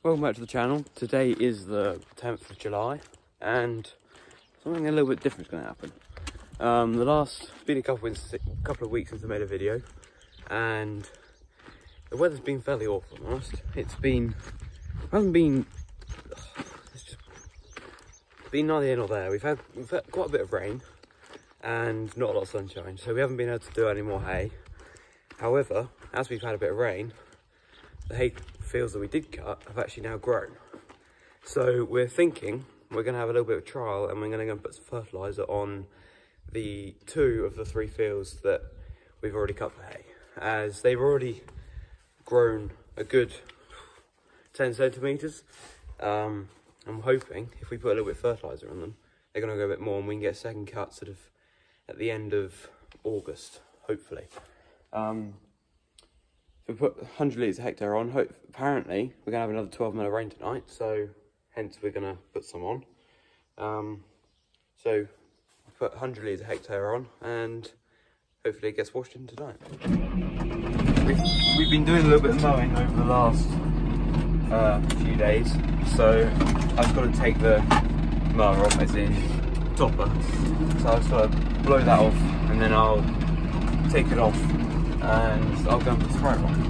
Welcome back to the channel. Today is the 10th of July and something a little bit different is going to happen. The last been a couple of weeks since I made a video and the weather's been fairly awful, I'm honest. It's been neither here nor there. We've had quite a bit of rain and not a lot of sunshine, so we haven't been able to do any more hay. However, as we've had a bit of rain, the hay fields that we did cut have actually now grown. So we're thinking we're going to have a little bit of trial and we're going to go and put some fertiliser on the 2 of the 3 fields that we've already cut for hay, as they've already grown a good 10 centimetres. I'm hoping if we put a little bit of fertiliser on them, they're going to go a bit more and we can get a second cut sort of at the end of August, hopefully. We put 100 litres a hectare on. Apparently, we're going to have another 12 mil of rain tonight, so hence we're going to put some on. So I put 100 litres a hectare on, and hopefully it gets washed in tonight. We've been doing a little bit of mowing over the last few days, so I've got to take the mower off, as in topper. So I've just got to blow that off, and then I'll take it off, and I'll go and put spray on.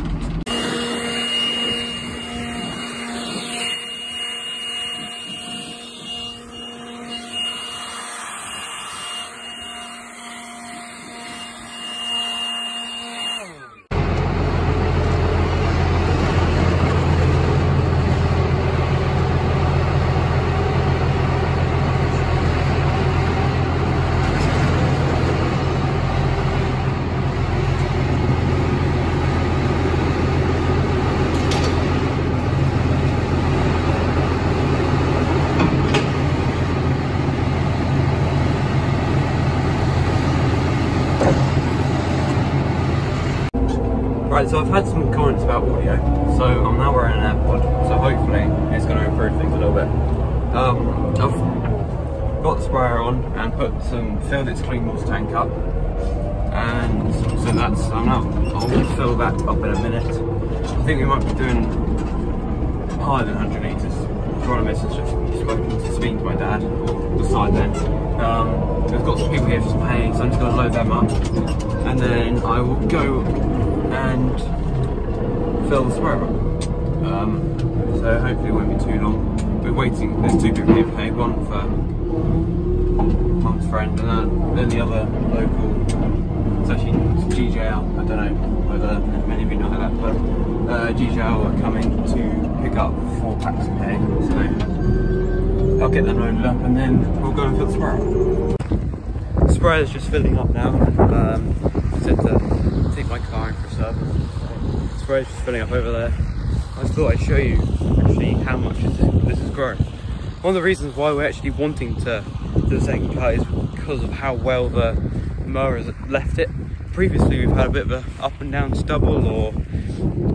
Right, so I've had some comments about audio, so I'm now wearing an AirPod, so hopefully it's going to improve things a little bit. I've got the sprayer on and filled its clean water tank up, and so I'll fill that up in a minute. I think we might be doing higher than 100 litres. Trying to message speaking to my dad, or the side then. We've got some people here for some hay, so I'm just going to load them up, and then I will go and fill the sprayer up. So hopefully it won't be too long. We're waiting, there's 2 people here for hay, one for Mum's friend and then the other local, it's actually GJL, I don't know whether many of you know that, but GJL are coming to pick up 4 packs of hay, so I'll get them loaded up and then we'll go and fill the sprayer up. The sprayer is just filling up now. I said to take my car in for a service. The sprayer is just filling up over there. I just thought I'd show you actually how much this has grown. One of the reasons why we're actually wanting to do the second cut is because of how well the mower has left it. Previously we've had a bit of a up and down stubble, or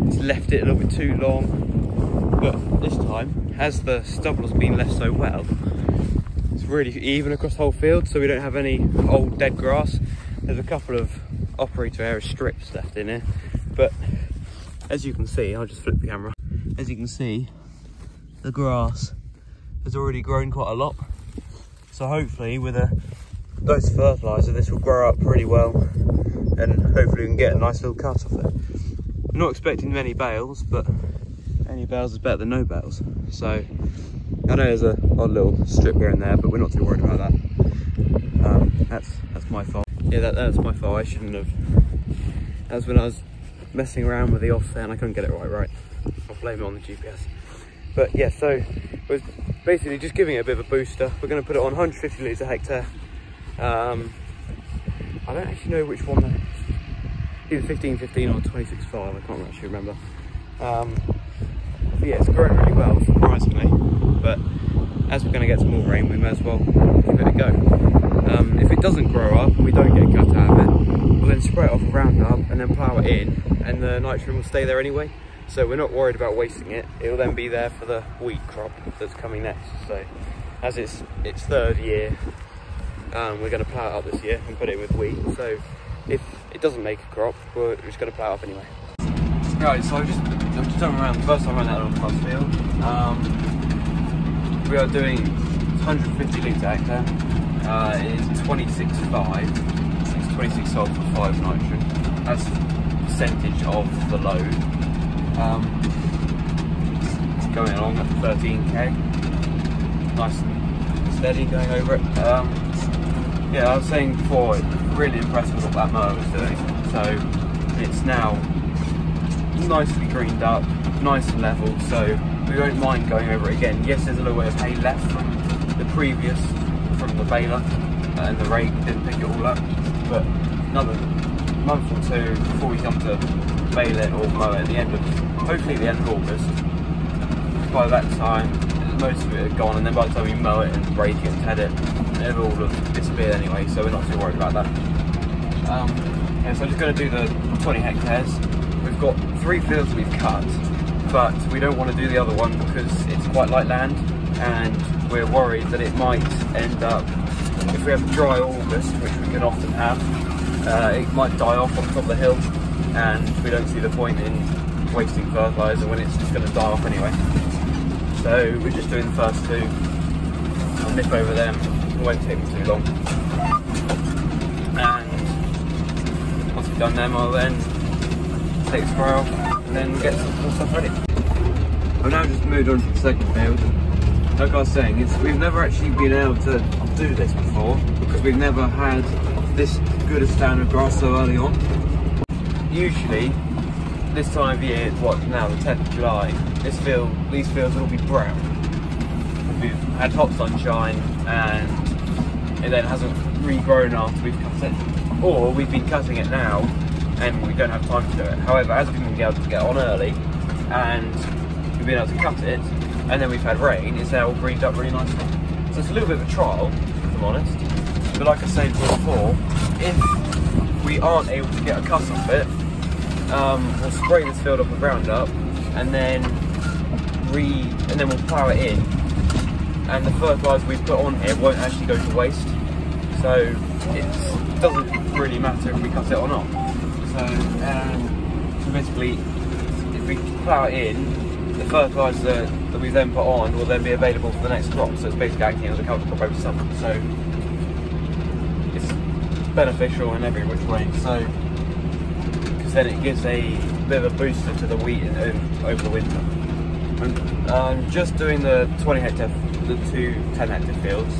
it's left it a little bit too long, but this time, as the stubble has been left so well, it's really even across the whole field, so we don't have any old dead grass. There's a couple of operator area strips left in here, but as you can see, I'll just flip the camera. As you can see, the grass has already grown quite a lot. So hopefully with a dose of fertiliser, this will grow up pretty well, and hopefully we can get a nice little cut off it. I'm not expecting many bales, but any bales is better than no bales. So I know there's a odd little strip here and there, but we're not too worried about that. That's my fault. Yeah, that's my fault. I shouldn't have. That was when I was messing around with the offset and I couldn't get it right. I'll blame it on the GPS. But yeah, so we're basically just giving it a bit of a booster. We're going to put it on 150 litres a hectare. I don't actually know which one. Either 1515 or 265. I can't actually remember. But yeah, it's growing really well, surprisingly. But as we're going to get some more rain, we may as well give it a go. If it doesn't grow up and we don't get cut out of it, we'll then spray it off with Roundup and then plough it in, and the nitrogen will stay there anyway. So we're not worried about wasting it. It will then be there for the wheat crop that's coming next. So as it's 3rd year, we're going to plough it up this year and put it in with wheat. So if it doesn't make a crop, we're just going to plough it up anyway. Right, so I'm just turning around. The first time I ran out on the cross field. We are doing 150 litre hectare. It is 26.5. It's 26 sulphur, 5 nitrogen. That's percentage of the load. It's going along at 13k. Nice and steady going over it. Yeah, I was saying before, really impressed with what that mower was doing. So it's now nicely greened up, nice and level, so we won't mind going over it again. Yes, there's a little bit of hay left from the previous, from the baler, and the rake didn't pick it all up, but another month or two before we come to bale it or mow it at the end of, hopefully the end of August. By that time, most of it had gone, and then by the time we mow it and rake it and head it, it will all have disappeared anyway, so we're not too worried about that. Yeah, so I'm just going to do the 20 hectares. We've got 3 fields we've cut, but we don't want to do the other one because it's quite light land, and we're worried that it might end up, if we have a dry August, which we can often have, it might die off on top of the hill, and we don't see the point in wasting fertiliser when it's just going to die off anyway. So we're just doing the first 2. I'll nip over them, it won't take me too long. And once we've done them, I'll then take the spray off and then get some more stuff ready. I've now just moved on to the second field. Like I was saying, we've never actually been able to do this before because we've never had this good a stand of grass so early on. Usually, this time of year, what now, the 10th of July, these fields will all be brown. We've had hot sunshine and it then hasn't regrown after we've cut it. Or we've been cutting it now and we don't have time to do it. However, as we've been able to get on early and we've been able to cut it, and then we've had rain, it's now all greened up really nicely. So it's a little bit of a trial, if I'm honest. But like I said before, if we aren't able to get a cut off it, we'll spray this field up with Roundup, and then we'll plough it in, and the fertiliser we put on here won't actually go to waste. So it doesn't really matter if we cut it or not. So basically, if we plough it in, the fertiliser that we then put on will then be available for the next crop. So it's basically acting as a cover crop over summer. So it's beneficial in every which way. So because then it gives a bit of a booster to the wheat over the winter. I'm just doing the 20 hectare, the 2 10 hectare fields,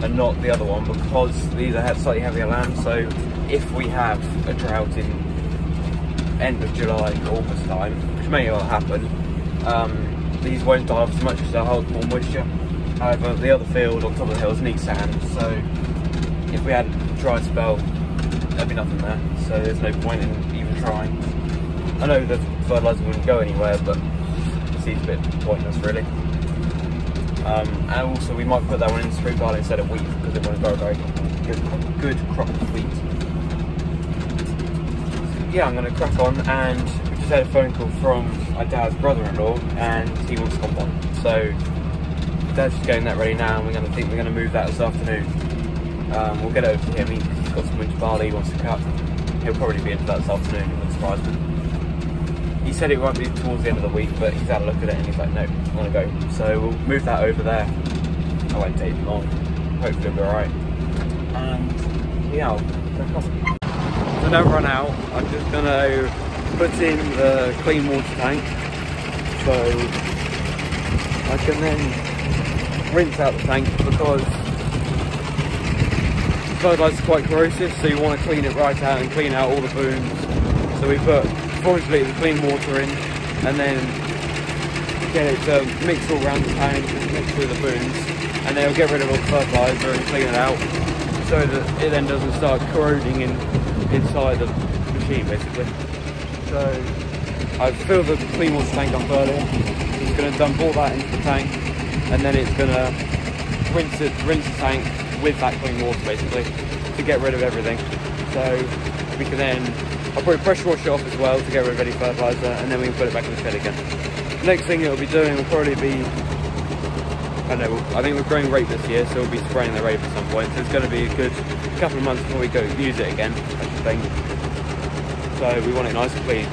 and not the other one because these are slightly heavier land. So if we have a drought in end of July, August time, which may well happen, these won't die off as much because they'll hold more moisture. However, the other field on top of the hills needs sand, so if we had a dry spell, there'd be nothing there. So there's no point in even trying. I know the fertiliser wouldn't go anywhere, but it seems a bit pointless really. And also we might put that one in spring barley instead of wheat because it won't grow a very good crop of wheat. Yeah, I'm going to crack on, and we just had a phone call from my dad's brother-in-law and he wants compost. So Dad's just getting that ready now, and we're going to move that this afternoon. We'll get it over to him. He's got some winter barley he wants to cut. He'll probably be into that this afternoon, it wouldn't surprise me. He said it won't be towards the end of the week, but he's had a look at it and he's like, no, I want to go. So we'll move that over there. I won't take long. Hopefully it'll be alright. And yeah, I'll crack on. So don't run out. I'm just going to put in the clean water tank so I can then rinse out the tank, because fertiliser is quite corrosive, so you want to clean it right out and clean out all the booms. So we put 400 litres of clean water in, and then get it to mix all around the tank and mix through the booms, and then we'll get rid of all the fertiliser and clean it out so that it then doesn't start corroding inside the machine basically. So I've filled the clean water tank up earlier. It's going to dump all that into the tank, and then it's going to rinse the tank with that clean water basically to get rid of everything. So we can then, I'll probably pressure wash it off as well to get rid of any fertiliser, and then we can put it back in the shed again. Next thing it'll be doing will probably be, I don't know, I think we're growing rape this year, so we'll be spraying the rape at some point. So it's going to be a good couple of months before we go use it again, I should think. So we want it nice and clean.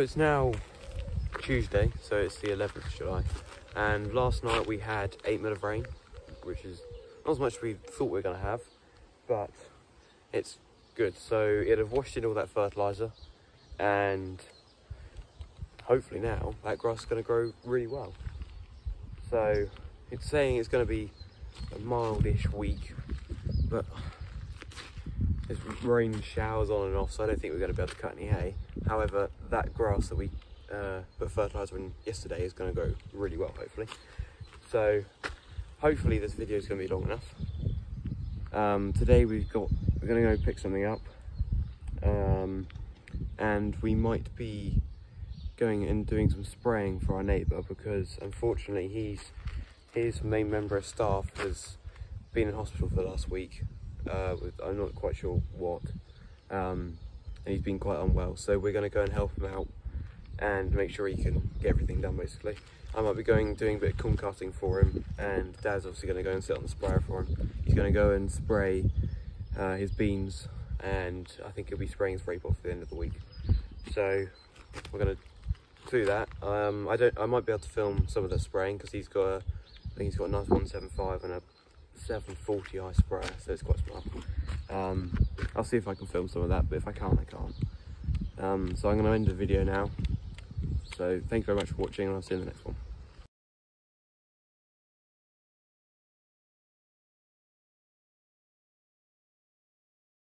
it's now Tuesday, so it's the 11th of July, and last night we had 8 mil of rain, which is not as much as we thought we were going to have, but it's good. So it'd have washed in all that fertiliser, and hopefully now that grass is going to grow really well. So it's saying it's going to be a mildish week, but there's rain showers on and off, so I don't think we're going to be able to cut any hay. However, that grass that we put fertiliser in yesterday is going to grow really well, hopefully. So hopefully this video is going to be long enough. Today we're going to go pick something up, and we might be going and doing some spraying for our neighbour, because unfortunately his main member of staff has been in hospital for the last week with, I'm not quite sure what, and he's been quite unwell, so we're going to go and help him out and make sure he can get everything done basically. I might be doing a bit of corn cutting for him, and Dad's obviously going to go and sit on the sprayer for him. He's going to go and spray his beans, and I think he'll be spraying his rape off at the end of the week. So we're going to do that. I might be able to film some of the spraying, because I think he's got a nice 175 and a 740i sprayer, so it's quite smart. I'll see if I can film some of that, but if I can't, I can't. So I'm going to end the video now. So thank you very much for watching, and I'll see you in the next one.